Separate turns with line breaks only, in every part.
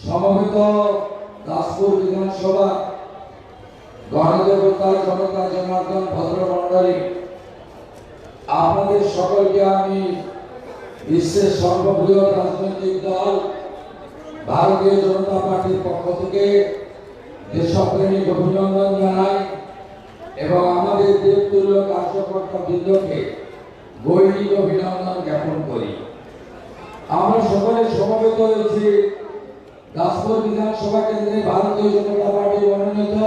সমবেত দাসপুর বিধানসভা গণদেবতা জনতা জনার্দন ভদ্রমণ্ডলী, আপনাদের সকলকে আমি বিশ্বের সর্ববৃহৎ রাজনৈতিক দল ভারতীয় জনতা পার্টির পক্ষ থেকে দেশপ্রেমিক অভিনন্দন জানাই এবং আমাদের দেবতুল্য কার্যকর্তা বৃন্দকে গৈরিক অভিনন্দন জ্ঞাপন করি। আমরা সকলে সমবেত হয়েছি দাসপুর বিধানসভা কেন্দ্রে ভারতীয় জনতা পার্টি মনোনীত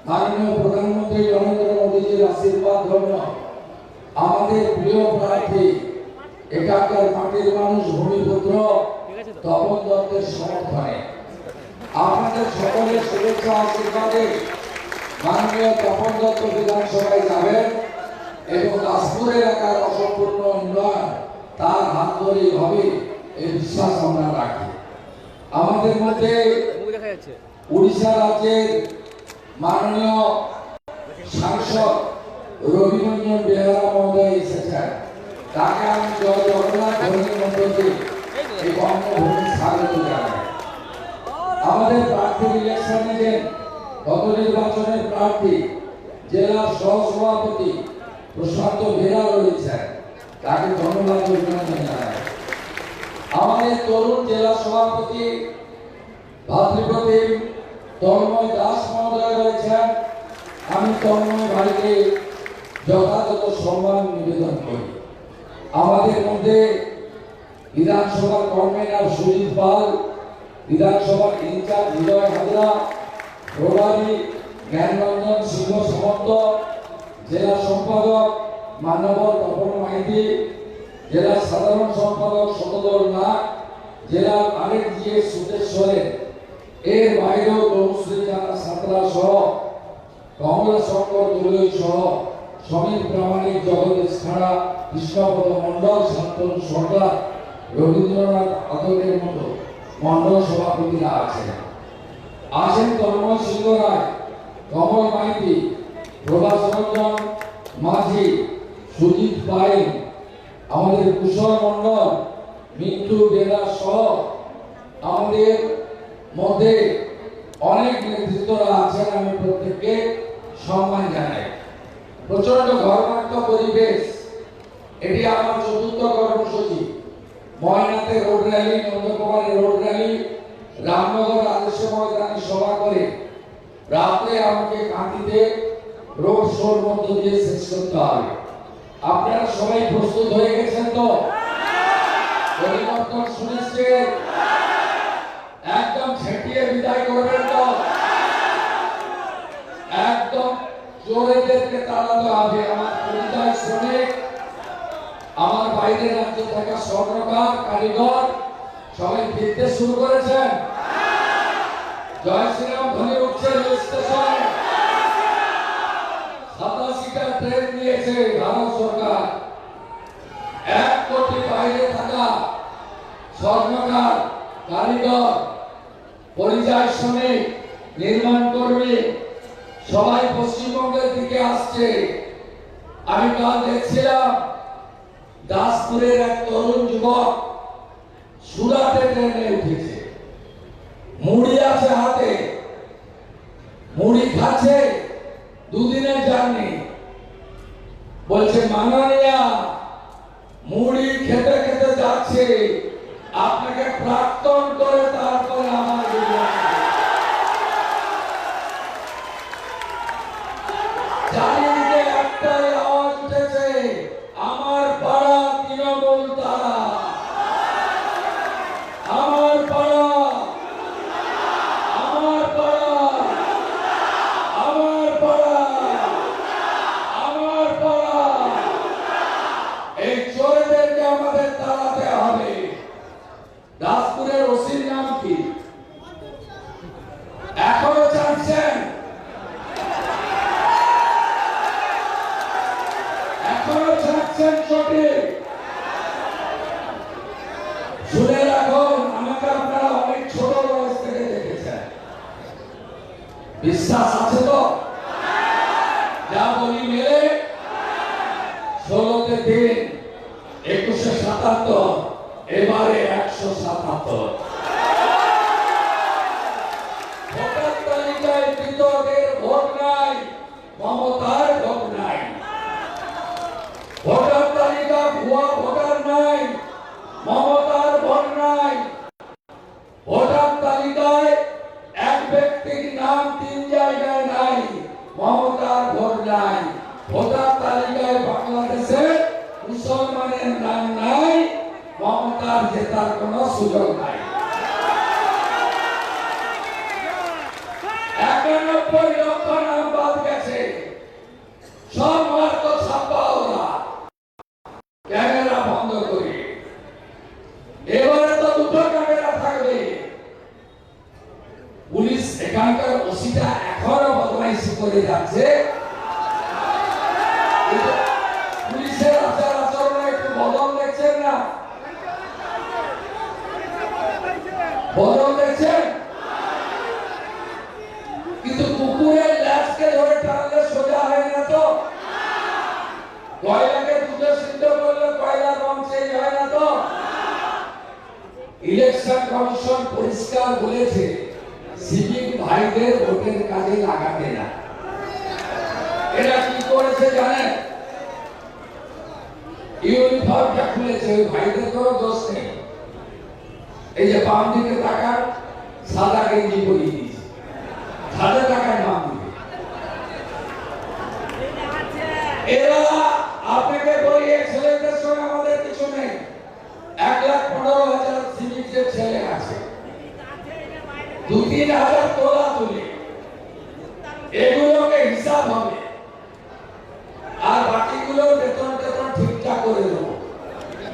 মাননীয় প্রধানমন্ত্রী নরেন্দ্র মোদীজির আশীর্বাদ ধন্য আমাদের প্রিয় প্রার্থী এখানকার মাটির মানুষ ভূমিপুত্র তপন দত্তের সমর্থনে আপনাদের সকলের শুভেচ্ছা আশীর্বাদে মাননীয় তপন দত্ত বিধানসভায় যাবেন এবং দাসপুর এলাকার অসম্পূর্ণ উন্নয়ন তার হাত ধরেই হবে এই বিশ্বাস আমরা রাখি। আমাদের মধ্যে উড়িষ্যা রাজ্যের মাননীয় সাংসদ রবিরঞ্জন বেহারা মহোদয় এসেছেন, তাকে আমি জয় জগন্নাথ ধ্বনির মধ্য দিয়ে এই বঙ্গভূমি স্বাগত জানাই। আমাদের প্রার্থী ইলেকশন এজেন্ট গত নির্বাচনের প্রার্থী জেলার সহসভাপতি প্রশান্ত বেরা রয়েছেন, তাকে ধন্যবাদ অভিনন্দন জানাই। আমাদের তরুণ জেলা সভাপতি ভাতৃপ্রতিম তন্ময় দাস মহোদয় রয়েছেন, আমি তন্ময় ভাইকে যথাযথ সম্মান নিবেদন করি। আমাদের মধ্যে বিধানসভার কনভেনার সুজিত পাল, বিধানসভার ইনচার্জ হৃদয় হাজরা, প্রভারী জ্ঞানরঞ্জন সিংহ সামন্ত, জেলা সম্পাদক মানবর তপন মাইতি, জেলা সাধারণ সম্পাদক শতদল নাগ, জেলার আরেক জিএস সুতেশ্বরের, এর বাইরেও তনুশ্রী জানা সাঁতরা সহ কমলা শঙ্কর দলীয় সহ সমীর প্রামাণিক, জগদীশ খাড়া, কৃষ্ণপদ মন্ডল, শান্তনু সরকার, রবীন্দ্রনাথ আদরের মতো মন্ডল সভাপতিরা আছেন তন্ময় সিংহ রায়, কমল মাইতি, প্রভাস রঞ্জন মাঝি, সুজিত পাইন, আমাদের কুশল মন্ডল, মিন্টু বেরা সহ আমাদের মধ্যে অনেক নেতৃত্বরা আছেন। আমি প্রত্যেককে সম্মান জানাই। প্রচন্ড ঘর্মাক্ত পরিবেশ, এটি আমার চতুর্থ কর্মসূচি। ময়নাতে রোড র্যালি, নন্দকুমারে রোড র্যালি, রামনগর আদর্শ ময়দানে সভা করে রাতে আমাকে কাঁদিতে রোড শোর মধ্য দিয়ে শেষ করতে হবে। আপনারা সবাই প্রস্তুত হয়ে গেছেন তো? পরিবর্তন সুনিশ্চিত, একদম ছেটিয়ে বিদায় করবেন তো? একদম চোরেদেরকে তাড়াতে হবে। আমার পরিচয় শ্রমিক, আমার বাইরের রাজ্যে থাকা স্বর্ণকার, কারিগর সবাই ফিরতে শুরু করেছেন। জয় শ্রীরাম ধ্বনি উঠছে রেল স্টেশনে। 87টা ট্রেন দিয়েছে ভারত সরকার। 1 কোটি বাইরে থাকা স্বর্ণকার, কারিগর, পরিযায়ী শ্রমিক, নির্মাণ কর্মী সবাই পশ্চিমবঙ্গের দিকে আসছে। আমি কাল দেখছিলাম দাসপুরের এক তরুণ যুবক সুরাটে ট্রেনে উঠেছে, মুড়ি আছে হাতে, মুড়ি খাচ্ছে, দুদিনের জার্নি। বলছে মাননীয়া মুড়ি খেতে খেতে যাচ্ছে, আপনাকে প্রাক্তন করে তারপরে আমার চারিদিকে একটাই আওয়াজ উঠেছে, আমার পাড়া তৃণমূল তারা, আমার পাড়া, আমার পাড়া, আমার পাড়া, আমার পাড়া। এই চোরেদেরকে আমাদের তাড়াতে হবে। দাসপুরের ওসির নাম কি? এখনো চাচ্ছেন? এখনো চাচ্ছেন চোটে? শুনে রাখুন, আমাকে আপনারা অনেক ছোট বয়স থেকে দেখেছেন। বিশ্বাস আছে তো? যা বলি মেলে 16 তে 3, 21-77 এবারে 177। ভোটার তালিকায় মৃতদের ভোট নাই, মমতার ভোট নাই। ভোটার তালিকা ভুয়া ভোটার নাই, মমতার ভোট নাই। ভোটার তালিকায় এক ব্যক্তির নাম 3 জায়গায় নাই, মমতার ভোট নাই। ভোটার তালিকায় বাংলাদেশে মুসলমানের নাম নাই, মমতার জেতার কোনো সুযোগ নাই। 91 লক্ষ নাম বাদ গেছে, সব মাত্র ছাপ্পা ওরা ক্যামেরা বন্ধ করে। এবারে তো 2টো ক্যামেরা থাকবে। পুলিশ এখানকার ওসিটা এখনো বদমাইশি করে যাচ্ছে। পুলিশের আচার আচরণে একটু বদল দেখছেন না? বদল দেখছেন? কিন্তু কুকুরের ল্যাজকে ধরে টানলে সোজা হয় না তো? কয়লাকে দুধে সিদ্ধ করলে কয়লার রং চেঞ্জ হয় না তো? ইলেকশন কমিশন পরিষ্কার বলেছে সিভিক ভাইদের ভোটের কাজে লাগাতে না। এরা কি করেছে জানেন? ইউনিফর্মটা খুলেছে, ওই ভাইদের কোনো দোষ নেই। এই যে বাম দিকে তাকান, সাদা গেঞ্জি পরিয়ে দিয়েছে, সাদা টাকায় বাম দিকে। এরা আপনাকে বলি, ছেলেদের সঙ্গে আমাদের কিছু নেই। 1,15,000 সিভিকের ছেলে আছে, 2-3 হাজার তোলা তুলে এগুলোকে হিসাব হবে, আর বাকিগুলো বেতন ঠিকঠাক করে দেবো।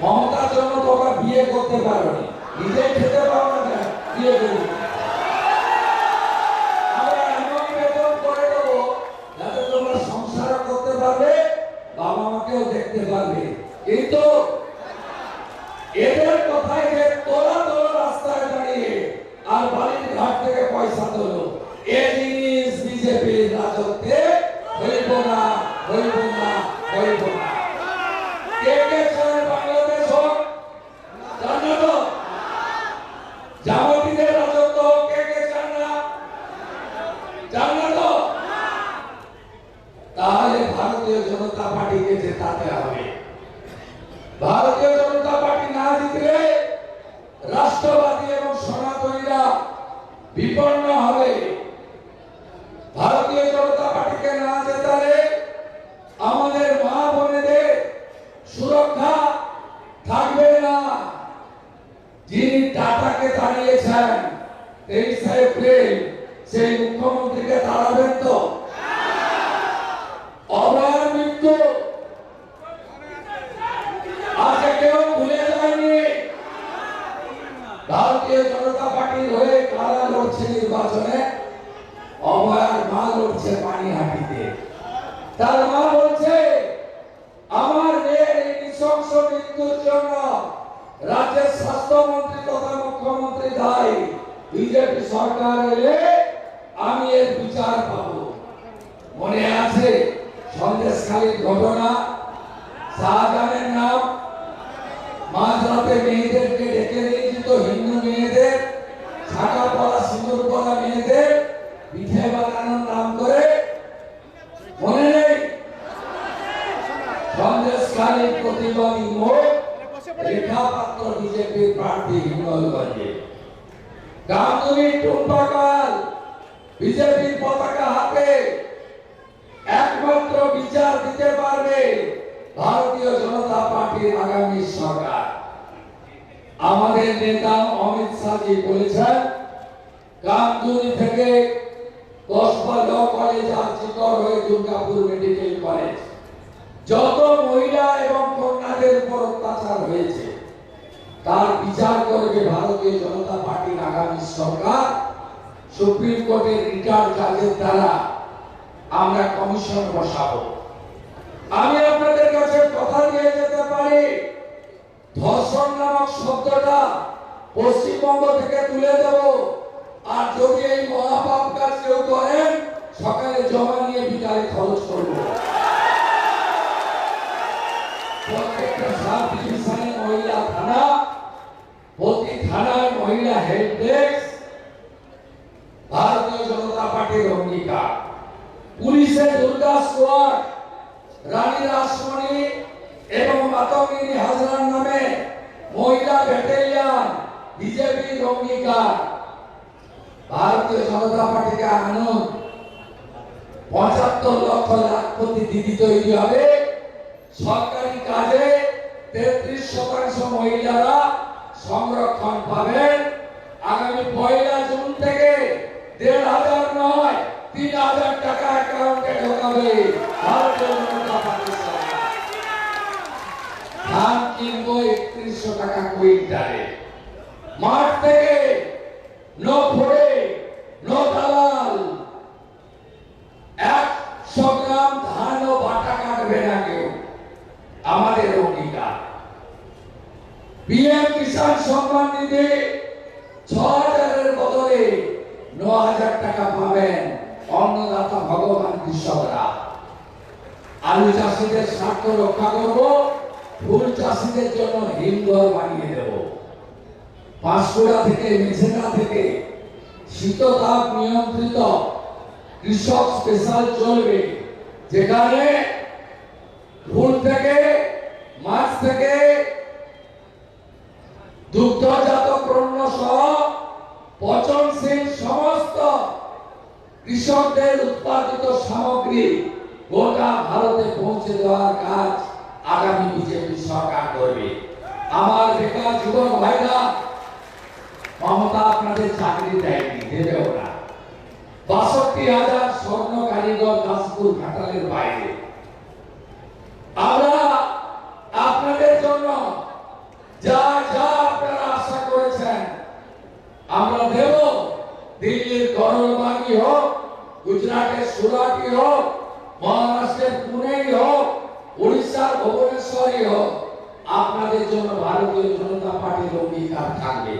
মমতার জন্য তোমরা বিয়ে করতে পারো নি, নিজে খেতে পারো না, বিয়ে করবো। আমরা এমন বেতন করে দেবো যাতে তোমরা সংসার করতে পারবে, বাবা মাকেও দেখতে পারবে। কিন্তু এদের কথায় যে তোলা রাস্তায় দাঁড়িয়ে আর বালির ঘাট থেকে পয়সা তোলো, এ জিনিস বিজেপির রাজত্বে হইব না, হইব না, হইব না। কে কে চায় বাংলাদেশ হোক? জানো তো? জামাতিদের রাজত্ব কে কে চান না? জানো তো? তাহলে ভারতীয় জনতা পার্টিকে জেতাতে হবে। ভারতীয় জনতা পার্টি না জিতলে রাষ্ট্রবাদী এবং সনাতনীরা বিপন্ন হবে। ভারতীয় জনতা পার্টিকে না জেতালে আমাদের মা বোনেদের সুরক্ষা থাকবে না। যিনি টাটাকে দাঁড়িয়েছেন 23 এপ্রিল, সেই মুখ্যমন্ত্রীকে দাঁড়াবেন তো? অভয়ার মৃত্যু আজকে কেউ ভুলে যায়নি। ভারতীয় জনতা পার্টির হয়ে কারা লড়ছে নির্বাচনে? অভয়ার মা লড়ছে পানিহাটিতে। তার মা বলছে, আমার মেয়ের এই নৃশংস মৃত্যুর জন্য রাজ্যের স্বাস্থ্যমন্ত্রী তথা মুখ্যমন্ত্রী দায়ী। বিজেপি সরকার এলে আমি এর বিচার পাবো। মনে আছে সন্দেশখালীর ঘটনা? শাহজাহানের নাম মাঝরাতে মেয়েদেরকে ডেকে নিয়ে যেত, হিন্দু মেয়েদের, ছাকা পরা সিঁদুর পরা মেয়েদের পিঠে বানানোর নাম করে। মনে নেই? সন্দেশখালীর প্রতিবাদী মুখ রেখা পাত্র বিজেপির প্রার্থী হিঙ্গলগঞ্জে। গাঙ্গুলি টুম্পাকাল বিজেপির পতাকা হাতে। একমাত্র বিচার দিতে পারবে ভারতীয় জনতা পার্টির আগামী সরকার। আমাদের নেতা অমিত শাহজি বলেছেন, গাঙ্গুলি থেকে কসবা ল কলেজ আর চিতর হয়ে দুর্গাপুর মেডিকেল কলেজ, যত মহিলা এবং কন্যাদের উপর অত্যাচার হয়েছে তার বিচার করবে ভারতীয় জনতা পার্টির আগামী সরকার। সুপ্রিম কোর্টের রিটার্ন জাজের দ্বারা আমরা কমিশন বসাবো। আমি আপনাদের কাছে কথা দিয়ে যেতে পারি, ধর্ষণ নামক শব্দটা পশ্চিমবঙ্গ থেকে তুলে দেব। আর যদি এই মহাপাপ কাজ কেউ করেন, সকালে জমা নিয়ে বিকালে খরচ করব। প্রত্যেকটা সাব ডিভিশনে মহিলা থানা মহিলা হেল্প ডেস্ক ভারতীয় জনতা পার্টির অঙ্গীকার। পুলিশের দুর্গা স্কোয়াড, রানী রাসমণি এবং মাতঙ্গিনী হাজরার নামে মহিলা ব্যাটালিয়ন বিজেপির অঙ্গীকার। ভারতীয় জনতা পার্টিকে আনুন ৭৫ লক্ষ লাখপতি দিদি তৈরি হবে। সরকারি কাজে ৩৩% মহিলারা সংরক্ষণ পাবেন। আগামী ১ জুন থেকে ১,৫০০ নয় ৩,০০০ টাকা অ্যাকাউন্টে ঢোকাবে ভারতীয় জনতা পার্টি সরকার। ধান কিনবো ৩১০০ টাকা কুইন্টালে। মাঠ থেকে নো ফোড়ে নো দালাল, ১০০ গ্রাম ধান ও বাটা কাটবে না কেউ, আমাদের অঙ্গীকার। পিএম কিষাণ সম্মান নিধি ৬,০০০-এর বদলে ৯,০০০ টাকা পাবেন অন্নদাতা ভগবান কৃষকরা। আলু চাষীদের স্বার্থ রক্ষা করব, ফুল চাষীদের জন্য হিমঘর বানিয়ে দেব। পাঁশকুড়া থেকে মেঝেনা থেকে শীততাপ নিয়ন্ত্রিত কৃষক স্পেশাল চলবে, যেখানে ফুল থেকে মাছ থেকে দুগ্ধজাত পণ্য সহ পচনশীল সমস্ত কৃষকদের উৎপাদিত সামগ্রী গোটা ভারতে পৌঁছে দেওয়ার কাজ আগামী বিজেপি সরকার করবে। আমার বেকার যুবক ভাইরা, মমতা আপনাদের চাকরি দেয়নি, দেবেও না। ৬২,০০০ স্বর্ণ কারিগর দাসপুর ঘাটালের বাইরে। আমরা আপনাদের জন্য যা যা আপনারা আশা করেছেন আমরা দেব। দিল্লির করলবাগি হোক, গুজরাটের সুরাটি হোক, মহারাষ্ট্রের পুনেই হোক, উড়িষ্যার ভুবনেশ্বরই হোক, আপনাদের জন্য ভারতীয় জনতা পার্টির অঙ্গীকার থাকবে।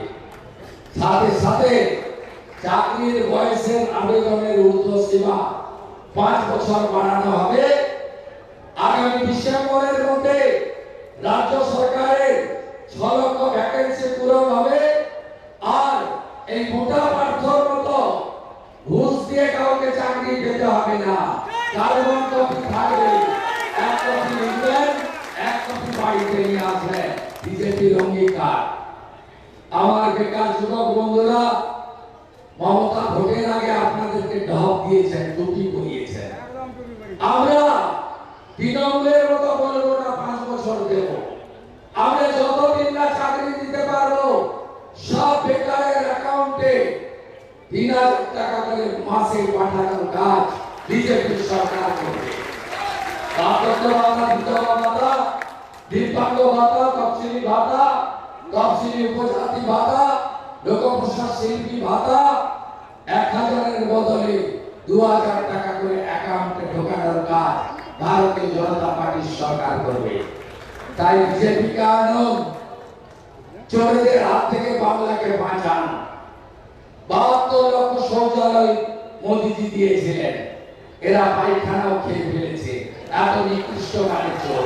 সাথে সাথে চাকরির বয়সের আবেদনের ঊর্ধ্বসীমা ৫ বছর বাড়ানো হবে। আগামী ডিসেম্বরের মধ্যে রাজ্য সরকারের ৬ লক্ষ ভ্যাকেন্সি পূরণ হবে। আর এই মোটা পার্থর মতো ঘুষ দিয়ে কাউকে চাকরি পেতে হবে না। কার্বন কপি থাকবে, ১ কপি লিখবেন, ১ কপি বাড়িতে নিয়ে আসবেন। বিজেপির অঙ্গীকার। আমার বেকার যুবক বন্ধুরা, মমতা ভোটের আগে আপনাদেরকে ঢপ দিয়েছেন, টুপি পরিয়েছেন। আমরা তৃণমূলের মতো বলবো না ৫ বছর দেব। আমরা যতদিন না চাকরি দিতে পারবো, সব বেকারের অ্যাকাউন্টে ৩,০০০ টাকা করে মাসে পাঠানোর কাজ বিজেপি সরকার করবে। বার্ধক্য ভাতা, বিধবা ভাতা, দিব্যাঙ্গ ভাতা, তফসিলি ভাতা, তফসিলি উপজাতি ভাতা, লোকপ্রসাদ শিল্পী ভাতা ১,০০০-এর বদলে ২,০০০ টাকা করে অ্যাকাউন্টে ঢোকানোর কাজ ভারতীয় জনতা পার্টির সরকার করবে। তাই বিজেপি কারণ চোরদের হাত থেকে বাংলাকে বাঁচান। ৭২ লক্ষ শৌচালয় মোদিজি দিয়েছিলেন, এরা পায়খানাও খেয়ে ফেলেছে। এত নিকৃষ্ট মানের চোর।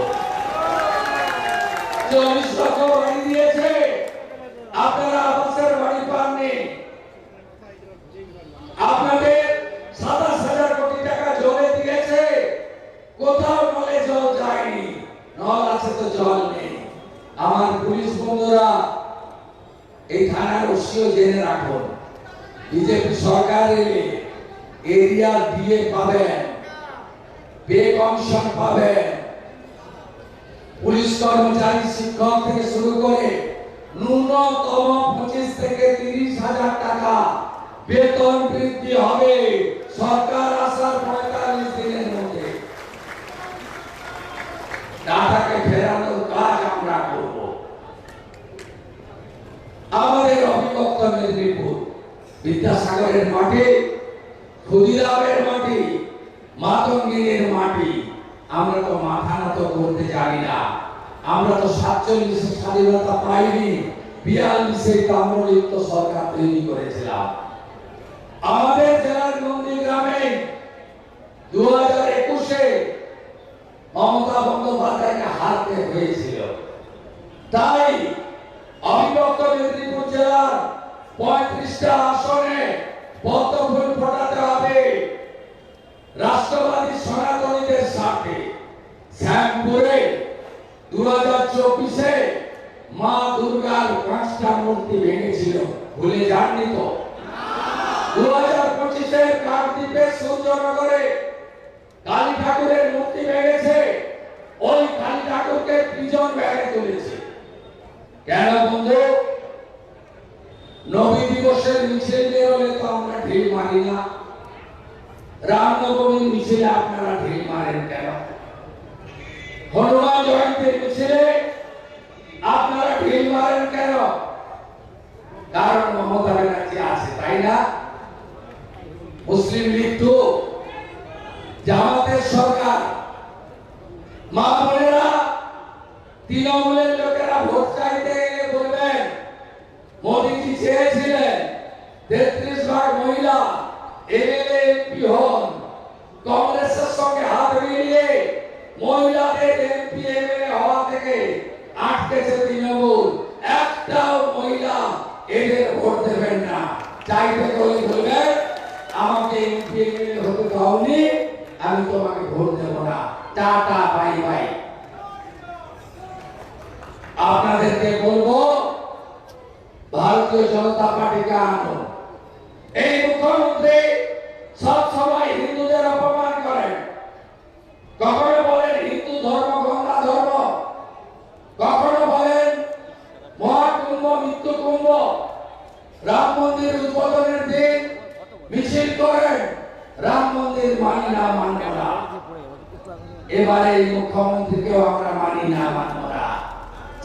৪০ লক্ষ বাড়ি দিয়েছে, আপনারা আবাসের বাড়ি পাননি। আপনাদের ২৭,০০০ কোটি টাকা জলে দিয়েছে, কোথাও নলে জল যায়নি। নল আছে তো জল নেই। আমার পুলিশ বন্ধুরা, এই থানার ওসিও জেনে রাখুন, বিজেপি সরকার এলে এরিয়া ডিএ পাবেন, পে কমিশন পাবেন। পুলিশ কর্মচারী, শিক্ষক থেকে শুরু করে ন্যূনতম ২৫ থেকে ৩০,০০০ টাকা বেতন বৃদ্ধি হবে সরকার আসার ৪৫ দিনের মধ্যে। টাকাকে ফেরানোর কাজ আমরা করব। আমাদের অবিভক্ত মেদিনীপুর, বিদ্যাসাগরের মাটি, ক্ষুদিরামের মাটি, মাতঙ্গিনীর মাটি। আমরা তো মাথা নত করতে জানি না। আমরা তো ৪৭ স্বাধীনতা পাইনি, ৪২ তাম্রলিপ্ত সরকার তৈরি করেছিলাম। আমাদের জেলার নন্দীগ্রামে ২০২১-এ মমতা বন্দ্যোপাধ্যায়কে হারতে হয়েছিল। তাই অবিভক্ত মেদিনীপুর জেলার 35টা আসনে পদ্ম ফুল ফোটাতে হবে রাষ্ট্রবাদী সনাতনীদের স্বার্থে। শ্যামপুরে 2024-এ মা দুর্গার 5টা মূর্তি ভেঙেছিল, ভুলে যাননি তো? 2025-এর কাকদ্বীপে সূর্যনগরে কালী ঠাকুরের মূর্তি ভেঙেছে, ওই কালী ঠাকুরকে প্রিজন ভ্যানে তুলেছে। কেন বন্ধু? নবী দিবসের মিছিল বেরোলে তো আমরা ঢিল মারি না, রামনবমীর মিছিলে আপনারা ঢিল মারেন কেন? হনুমান জয়ন্তীর মিছিলে আপনারা ঢিল মারেন কেন? কারণ মমতা ব্যানার্জি আছে, তাই না? মুসলিম লীগ তো, জামাতের সরকার, মা বোনেরা, তৃণমূলের লোকেরা ভোট চাইতে গেলে বলবেন মোদীজি চেয়েছিলেন 33 ভাগ মহিলা এমএলএ এমপি হন। কংগ্রেসের সঙ্গে হাত মিলিয়ে মহিলাদের এমপি এমএলএ হওয়া থেকে আটকেছে তৃণমূল। একটাও মহিলা এদের ভোট দেবেন না। চাইতে গেলে বলবেন আমাকে এমপি এমএলএ হতে দাওনি, আমি তোমাকে ভোট দেব না, টাটা বাই বাই। আপনাদেরকে বলবো ভারতীয় জনতা পার্টিকে আনো। এই মুখ্যমন্ত্রী সব সময় হিন্দুদের অপমান করেন। কখনো বলেন হিন্দু ধর্ম গঙ্গা ধর্ম, কখনো বলেন মহাকুম্ভ মৃত্যু কুম্ভ। রাম মন্দির উদ্বোধনের দিন মিছিল করেন, রাম মন্দির মানি না, মানব না। এবারে এই মুখ্যমন্ত্রীকেও আমরা মানি না, মানব না।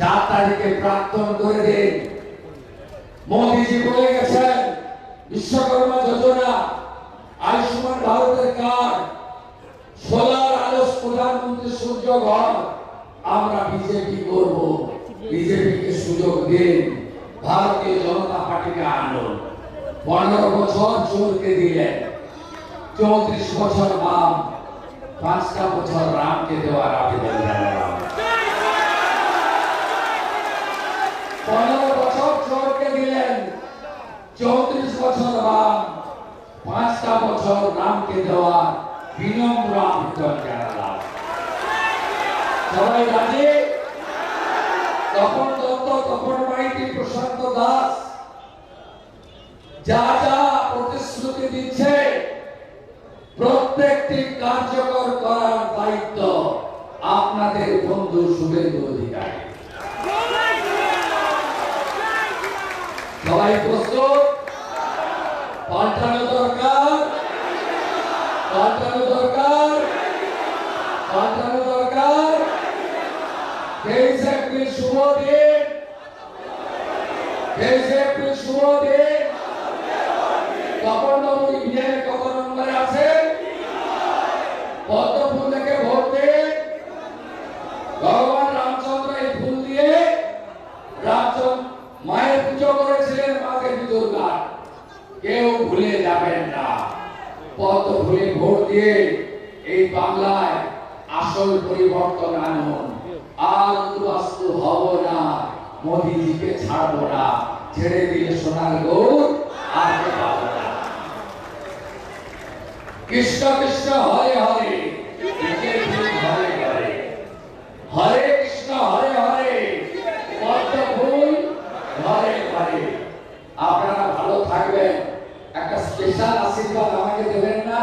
4 তারিখে প্রাক্তন করে দিন। মোদীজি বলে গেছেন বিশ্বকর্মা যোজনা, আয়ুষ্মান ভারতের কার্ড, সোলার আলো, প্রধানমন্ত্রী সূর্য ঘর। আমরা বিজেপি করব, বিজেপিকে সুযোগ দিন, ভারতীয় জনতা পার্টিকে আনুন। 15 বছর চোরকে দিলেন, 34 বছর বাম, 5টা বছর রামকে দেওয়ার আবেদন জানালাম। 15 বছর চোরকে দিলেন, 34 বছর বাম, 5টা বছর রামকে দেওয়ার বিনম্র আবেদন জানালাম। সবাই রাজি? তপন দত্ত, তপন মাইতি, প্রশান্ত দাস যা যা প্রতিশ্রুতি দিচ্ছে প্রত্যেকটি কার্যকর করার দায়িত্ব আপনাদের বন্ধু শুভেন্দু অধিকারী। সবাই প্রস্তুত? পাল্টানো দরকার, পাল্টানো দরকার, পাল্টানো দরকার। 23 এপ্রিল শুভ দিন, 23 এপ্রিল শুভ দিন। তপন বাবু ইন্ডিয়ানের কত নম্বরে আছে? পদ্ম ফুল থেকে ভোট দিন। ভগবান রামচন্দ্র এই ফুল দিয়ে রামচন্দ্র মায়ের পুজো করেছিলেন, মা দেবী দুর্গা। কেউ ভুলে যাবেন না। পদ্ম ফুলে ভোট দিয়ে এই বাংলায় আসল পরিবর্তন আনুন। আর উদ্বাস্তু হব না, মোদীজিকে ছাড়বো না। ছেড়ে দিলে সোনার গৌর আর পাবো না। কৃষ্ণ কৃষ্ণ হরে হরে, হরে হরে, হরে কৃষ্ণ হরে হরে, পদ্ম ফুল ঘরে ঘরে। আপনারা ভালো থাকবেন। একটা স্পেশাল আশীর্বাদ আমাকে দেবেন না?